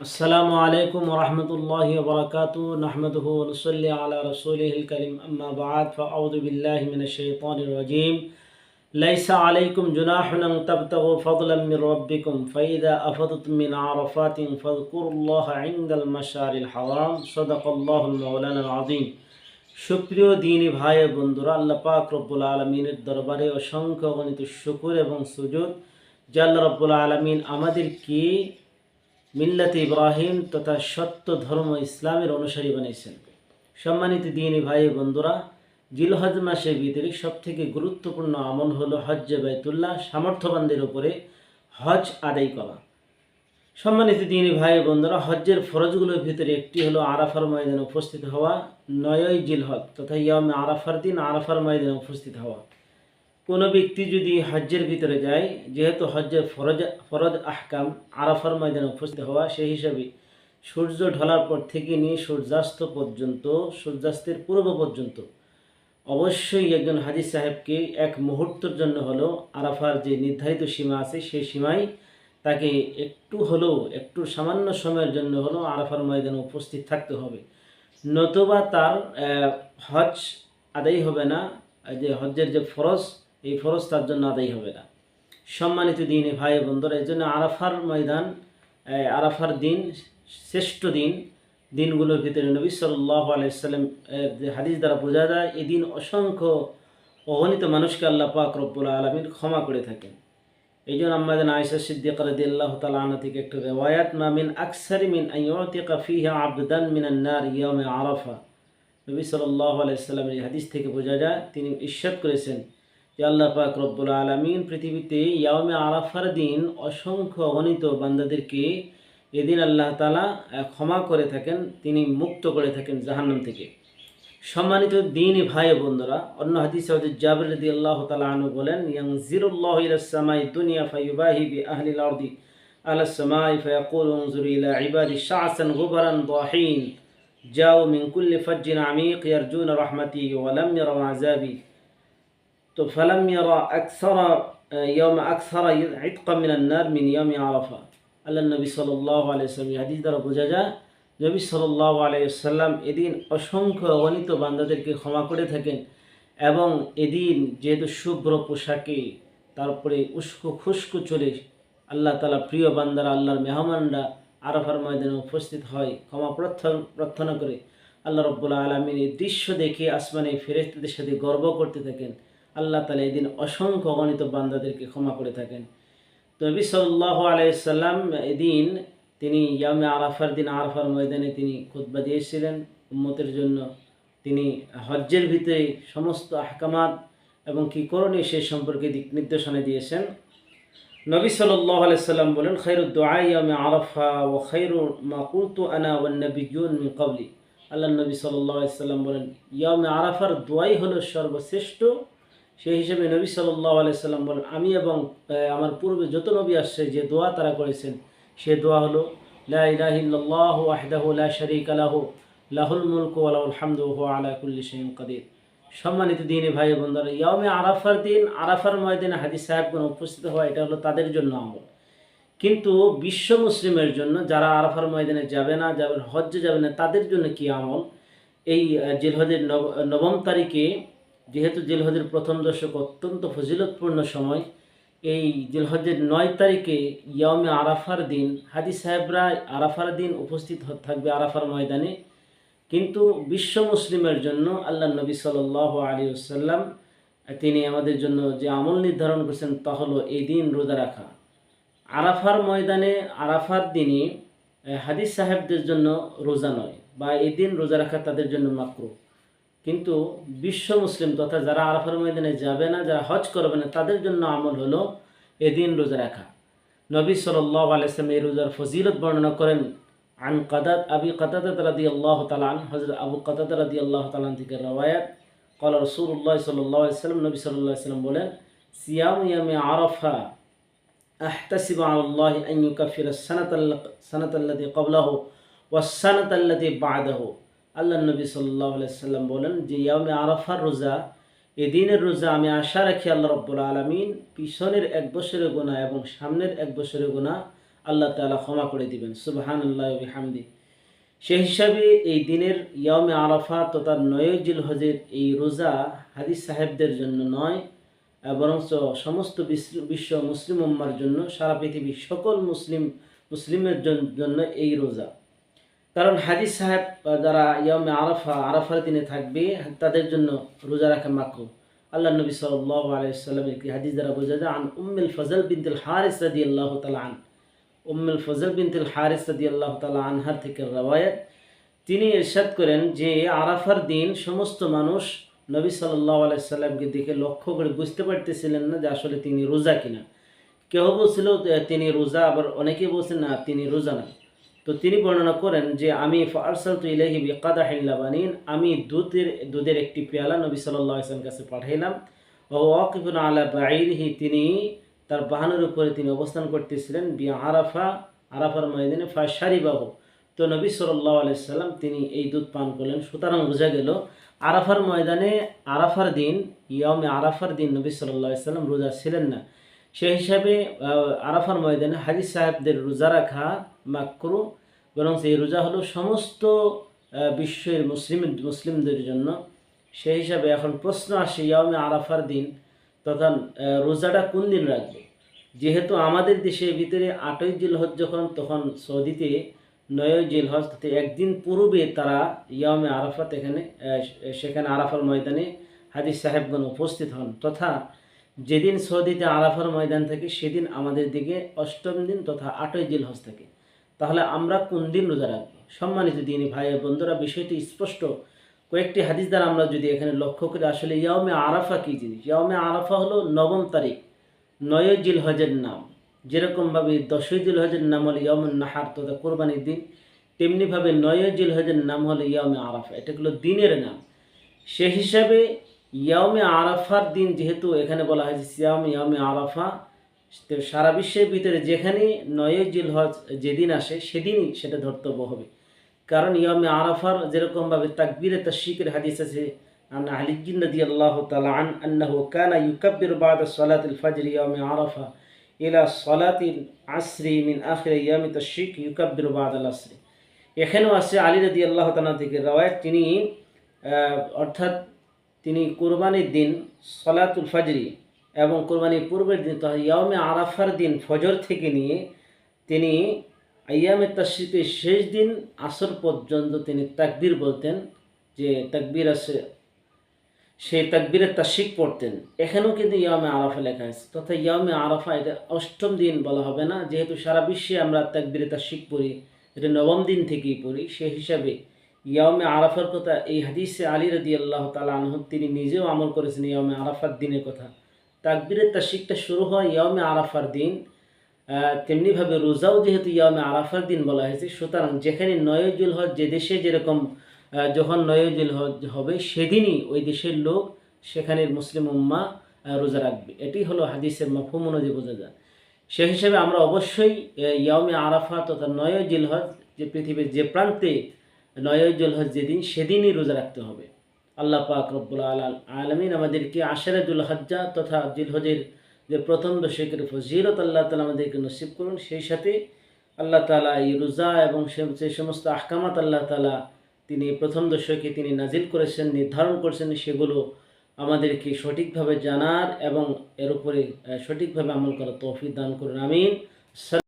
আসসালামু আলাইকুম ওরহমতুল্লাহি ওবরাকাতুহু নাহমাদুহু ওয়া নুসাল্লি আলা রাসূলিহিল কারীম আম্মা বা'দ ফাআউযু বিল্লাহি মিনাশ শাইতানির রাজীম লাইসা আলাইকুম জুনাহুন আন তাবতাগু ফাদলাম মির রাব্বিকুম ফাইযা আফাদতুম মিন আরাফাতিন ফাযকুরুল্লাহা ইনদাল মাশারিল হারাম সাদাকাল্লাহুল মাওলানাল আযীম। সুপ্রিয় দ্বীনী ভাই ও বন্ধুরা, আল্লাহ পাক রব্বুল আলামিনের দরবারে অসংখ্য অগণিত শুকর এবং সুজুদ যে আল্লাহ রব্বুল আলামিন আমাদেরকে মিল্লাতে ইব্রাহিম তথা সত্য ধর্ম ইসলামের অনুসারী বানিয়েছেন। সম্মানিত দ্বীনী ভাই বন্ধুরা, জিলহজ মাসের ভিতরে সবথেকে গুরুত্বপূর্ণ আমল হলো হজ্জে বাইতুল্লাহ, সামর্থ্যবানদের উপরে হজ আদায় করা। সম্মানিত দ্বীনী ভাই বন্ধুরা, হজ্জের ফরজগুলোর ভিতরে একটি হলো আরাফার ময়দানে উপস্থিত হওয়া। 9ই জিলহজ তথা ইয়ামে আরাফার দিন আরাফার ময়দানে উপস্থিত হওয়া। কোনো ব্যক্তি যদি হজ্জের ভিতরে যায়, যেহেতু হজ্জের ফরজ আহকাম আরাফার ময়দানে উপস্থিত হওয়া, সেই হিসাবে সূর্য ঢলার পর থেকে নিয়ে সূর্যাস্ত পর্যন্ত, সূর্যাস্তের পূর্ব পর্যন্ত অবশ্যই একজন হাজী সাহেবকে এক মুহূর্তের জন্য হলেও আরাফার যে নির্ধারিত সীমা আছে সেই সীমায় তাকে একটু সামান্য সময়ের জন্য হলেও আরাফার ময়দানে উপস্থিত থাকতে হবে, নতুবা তার হজ আদায় হবে না। যে হজ্জের যে ফরজ, এই ফরজ তার জন্য আদায় হবে না। সম্মানিত দ্বীনী ভাই বন্ধুরা, এই জন্য আরাফার ময়দান, আরাফার দিন শ্রেষ্ঠ দিনগুলোর ভিতরে নবী সাল্লাল্লাহু আলাইহি ওয়াসাল্লাম যে হাদিস দ্বারা বোঝা যায়, এই দিন অসংখ্য অগণিত মানুষকে আল্লাহ পাক রব্বুল আলামিন ক্ষমা করে থাকেন। এই জন্য আমাদের আয়েশা সিদ্দিকা রাদিয়াল্লাহু তাআলা আনহা থেকে একটা রিওয়ায়াত, মা মিন আকসারি মিন আন ইউতিকা ফিহা আবদান মিনান নার ইয়াউমে আরাফা। নবী সাল্লাল্লাহু আলাইহি ওয়াসাল্লামের এই হাদিস থেকে বোঝা যায়, তিনি ইরশাদ করেছেন যে আল্লাহ পাক রব্বুল আলামিন পৃথিবীতে ইয়াউমে আরাফার দিন অসংখ্য অগণিত বান্দাদেরকে এদিন আল্লাহ তাআলা ক্ষমা করে থাকেন, তিনি মুক্ত করে থাকেন জাহান্নাম থেকে। সম্মানিত দ্বীনী ভাই বন্ধুরা, অন্য হাদিসে হযরত জাবির রাদিয়াল্লাহু তাআলা আনহু বলেন, ইয়ানজিরুল্লাহু ইলাস সামাই দুনিয়া ফায়ুবাহি বিআহলিল আরদি আলাস সামাই ফায়াকুলু উনজুরু ইলা ইবাদি শাআসান গুবারান দাহিন জাউ মিন কুল্লি ফাজ্জিন আমিক ইয়ারজুনা রাহমাতি ওয়া লাম ইয়ারাউ আযাবি। তো ফালাম ইয়ারা আকসারা ইয়াউমা আকসারা ইতকা মিনান নার মিন ইয়াউমি আরাফা। আল্লাহ নবী সাল্লাল্লাহু আলাইহি ওয়াসাল্লাম হাদিস দ্বারা বোঝা যায়, নবী সাল্লাল্লাহু আলাইহি ওয়াসাল্লাম এদিন অসংখ্য অগণিত বান্দাদেরকে ক্ষমা করে থাকেন। এবং এদিন যেহেতু শুভ্র পোশাকে, তারপরে উস্কো খুস্কো চলে আল্লাহ তাআলা প্রিয় বান্দারা, আল্লাহর মেহমানরা আরাফার ময়দানে উপস্থিত হয় ক্ষমা প্রার্থনা করে। আল্লাহ রাব্বুল আলামিন এই দৃশ্য দেখে আসমানে ফেরেশতাদের সাথে গর্ব করতে থাকেন। আল্লাহ তাআলা এদিন অসংখ্য অগণিত বান্দাদেরকে ক্ষমা করে থাকেন। তো নবী সাল্লাল্লাহু আলাইহি সাল্লাম এদিন তিনি ইয়ামে আরাফার দিন আরাফার ময়দানে তিনি খুতবা দিয়েছিলেন উম্মতের জন্য। তিনি হজ্জের ভিতরে সমস্ত আহকামাত এবং কী করণীয় সে সম্পর্কে দিক নির্দেশনা দিয়েছেন। নবী সাল্লাল্লাহু আলাইহি সাল্লাম বলেন, খায়রুদ দুআ ইয়ামে আরাফা ওয়া খায়রু মা কুলতু আনা ওয়ান নাবিয়্যুন মিন ক্বাবলি। আল্লাহ নবী সাল্লাল্লাহু আলাইহি সাল্লাম বলেন, ইয়ামে আরাফার দোয়াই হলো সর্বশ্রেষ্ঠ। সেই হিসেবে নবী সাল্লাল্লাহু আলাইহি সাল্লাম বলেন, আমি এবং আমার পূর্বে যত নবী আসছে যে দোয়া তারা করেছেন, সে দোয়া হলো লা ইলাহা ইল্লাল্লাহু ওয়াহদাহু লা শারীকা লাহু লাহুল মুলকু ওয়া লাহুল হামদু ওয়া হুয়া আলা কুল্লি শাইইন কাদির। সম্মানিত দ্বীনী ভাই বন্ধুরা, ইয়ামে আরাফার দিন আরাফার ময়দানে হাজী সাহেবগণ উপস্থিত হওয়া, এটা হলো তাদের জন্য আমল। কিন্তু বিশ্ব মুসলিমের জন্য, যারা আরাফার ময়দানে যাবে না, যাবেন হজ্জে যাবে না, তাদের জন্য কি আমল? এই জিলহজের 9 তারিখে, যেহেতু জিলহজের প্রথম দশক অত্যন্ত ফজিলতপূর্ণ সময়, এই জিলহজের 9 তারিখে ইয়ামে আরাফার দিন হাজী সাহেবরা আরাফার দিন উপস্থিত থাকবে আরাফার ময়দানে। কিন্তু বিশ্ব মুসলিমের জন্য আল্লাহ নবী সাল্লাল্লাহু আলাইহি ওয়াসাল্লাম তিনি আমাদের জন্য যে আমল নির্ধারণ করেছেন তা হলো এই দিন রোজা রাখা। আরাফার ময়দানে আরাফার দিনে হাজী সাহেবদের জন্য রোজা নয়, বা এই দিন রোজা রাখা তাদের জন্য মাকরুহ। কিন্তু বিশ্ব মুসলিম তথা যারা আরাফার ময়দানে যাবে না, যারা হজ করবে না, তাদের জন্য আমল হলো এদিন রোজা রাখা। নবী সাল্লাল্লাহু আলাইহি ওয়াসাল্লাম এই রোজার ফজিলত বর্ণনা করেন। আন আবি কাতাদা রাদিয়াল্লাহু তাআলা আন, হযরত আবু কাতাদা রাদিয়াল্লাহু তাআলা থেকে রওয়ায়াত, ক্বালা রাসূলুল্লাহ সাল্লাল্লাহু আলাইহি ওয়াসাল্লাম, নবী সাল্লাল্লাহু আলাইহি ওয়াসাল্লাম বলেন, সিয়ামু ইয়ামি আরাফা আহতাসিবু আলাল্লাহি আন ইউকাফিরা সানাতাল্লাতী ক্বাবলাহু ওয়াস সানাতাল্লাতী বা'দাহু। আল্লাহ নবী সাল্লাল্লাহু আলাইহি ওয়াসাল্লাম বলেন যে ইয়ামে আরাফার রোজা, এদিনের রোজা আমি আশা রাখি আল্লাহ রাব্বুল আলামিন পিছনের 1 বছরের গুনাহ এবং সামনের 1 বছরের গুনাহ আল্লাহ তাআলা ক্ষমা করে দিবেন। সুবহানাল্লাহি ওয়া বিহামদি। সেই হিসাবে এই দিনের ইয়ামে আরাফা তথা ৯ জিলহজের এই রোজা হাদিস সাহেবদের জন্য নয়, বরঞ্চ সমস্ত বিশ্ব মুসলিম উম্মার জন্য, সারা পৃথিবীর সকল মুসলিমের জন্য এই রোজা। কারণ হাদিস সাহেব যারা ইয়ামে আরাফার দিনে থাকবে তাদের জন্য রোজা রাখা মাকরুহ। আল্লাহ নবী সাল্লাল্লাহু আলাইহি ওয়াসাল্লামের একটি হাদিস দ্বারা বোঝা যায়, আন উম্মুল ফজল বিনতুল হারিস রাদিয়াল্লাহু তাআলা আন, উম্মুল ফজল বিনতুল হারিস রাদিয়াল্লাহু তাআলা আনহার থেকে রওয়ায়াত, তিনি ইরশাদ করেন যে আরাফার দিন সমস্ত মানুষ নবী সাল্লাল্লাহু আলাইহি সাল্লামকে দেখে লক্ষ্য করে বুঝতে পারতেছিলেন না যে আসলে তিনি রোজা কিনা। কেউ বলছিল তিনি রোজা, আবার অনেকে বলছেন না তিনি রোজা না। তো তিনি বর্ণনা করেন যে আমি ফারসালতু ইলাইহি বিকাদাহিল লাবানিন, আমি দুধের একটি পেয়ালা নবী সাল্লাল্লাহু আলাইহি ওয়াসাল্লামের কাছে পাঠাইলাম। ওয়া ওয়াকিফুন আলা বাঈরিহি, তিনি তার বাহনের উপরে তিনি অবস্থান করতেছিলেন, আরাফার ময়দানে ফাশারিবাহু, তো নবী সাল্লাল্লাহু আলাইহি ওয়াসাল্লাম তিনি এই দুধ পান করলেন। সুতরাং বোঝা গেল আরাফার ময়দানে আরাফার দিন, ইয়ামে আরাফার দিন নবী সাল্লাল্লাহু আলাইহি ওয়াসাল্লাম রোজা ছিলেন না। সেই হিসাবে আরাফার ময়দানে হাদিস সাহেবদের রোজা রাখা মাকরুহ, বরং এই রোজা হলো সমস্ত বিশ্বের মুসলিমদের জন্য। সেই হিসাবে এখন প্রশ্ন আসে ইয়ামে আরাফার দিন তথা রোজাটা কোন দিন রাখবে। যেহেতু আমাদের দেশের ভিতরে ৮ই জিলহজ যখন, তখন সৌদিতে ৯ই জিলহজ, তাতে একদিন পূর্বে তারা ইয়ামে আরাফাত সেখানে আরাফার ময়দানে হাদিস সাহেবগণ উপস্থিত হন। তথা যেদিন সৌদিতে আরাফার ময়দান থাকে সেদিন আমাদের দিকে ৮ম দিন তথা ৮ই জিলহজ থাকে। তাহলে আমরা কোন দিন রোজা রাখবো? সম্মানিত দিনী ভাই বন্ধুরা, বিষয়টি স্পষ্ট। কয়েকটি হাদিস দ্বারা আমরা যদি এখানে লক্ষ্য করি আসলে ইয়ামে আরাফা কী জিনিস। ইয়ামে আরাফা হলো ৯ম তারিখ, ৯ই জিলহজের নাম। যেরকমভাবে ১০ই জিলহজের নাম হলো ইয়ামুন নাহার তথা কোরবানির দিন, তেমনিভাবে ৯ই জিলহজের নাম হলো ইয়ামে আরাফা। এটা হলো দিনের নাম। সে হিসাবে ইয়ামে আরাফার দিন যেহেতু এখানে বলা হয়েছে ইয়ামে আরাফা, সারা বিশ্বের ভিতরে যেখানে ৯ই জিলহজ যেদিন আসে সেদিনই সেটা ধর্তব্য হবে। কারণ ইয়ামে আরাফার যেরকমভাবে তাকবীরে তাশরিকের হাদিস আছে, আন আলী রাদিয়াল্লাহু তাআলা আন আন্নাহু কানা ইউকাব্বিরু বা'দা সালাতিল ফজর ইয়ামে আরাফা ইলা সালাতিল আসরি মিন আখির ইয়ামি তাশরিক ইউকাব্বিরু বা'দাল আসরি। এখানেও আছে আলী রাদিয়াল্লাহু তাআলা থেকে রওয়ায়াত, তিনি কোরবানির দিন সালাতুল ফজরি এবং কোরবানির পূর্বের দিন তথা ইয়ামে আরাফার দিন ফজর থেকে নিয়ে তিনি আইয়ামে তাশরিকের শেষ দিন আসর পর্যন্ত তিনি তাকবীর বলতেন, যে তাকবীর আছে সেই তাকবীরের তাশরিক পড়তেন। এখানেও কিন্তু ইয়ামে আরাফা লেখা আছে, তথা ইয়ামে আরাফা এটা ৮ম দিন বলা হবে না, যেহেতু সারা বিশ্বে আমরা তাকবীরে তাশরিক পড়ি, এটা ৯ম দিন থেকেই পড়ি। সেই হিসাবে ইয়ামে আরাফার কথা এই হাদিসে আলী রাদিয়াল্লাহু তাআলা আনহু তিনি নিজেও আমল করেছেন ইয়ামে আরাফার দিনের কথা। তাকবীরের তাশরিকটা শুরু হয় ইয়ামে আরাফার দিন। তেমনিভাবে রোজাও যেহেতু ইয়ামে আরাফার দিন বলা হয়েছে, সুতরাং যেখানে ৯ই জিলহজ যে দেশে যেরকম যখন ৯ই জিলহজ হবে সেদিনই ওই দেশের লোক সেখানের মুসলিম উম্মাহ রোজা রাখবে। এটি হলো হাদিসের মাফহুম অনুযায়ী বোঝা যায়। সেই হিসাবে আমরা অবশ্যই ইয়ামে আরাফা তথা ৯ই জিলহজ যে পৃথিবীর যে প্রান্তে ৯ই জিলহজ যেদিন সেদিনই রোজা রাখতে হবে। আল্লাহ পাক রব্বুল আলামিন আমাদেরকে আশারে যুলহজ্জা তথা জিলহজের যে প্রথম দশকের ফজিলত আল্লাহ তাআলা আমাদেরকে নসিব করুন। সেই সাথে আল্লাহ তাআলা এই রোজা এবং সে সমস্ত আহকামাত আল্লাহ তাআলা তিনি প্রথম দশকে তিনি নাজিল করেছেন, নির্ধারণ করেছেন, সেগুলো আমাদেরকে সঠিকভাবে জানার এবং এর উপরে সঠিকভাবে আমল করার তৌফিক দান করুন। আমিন।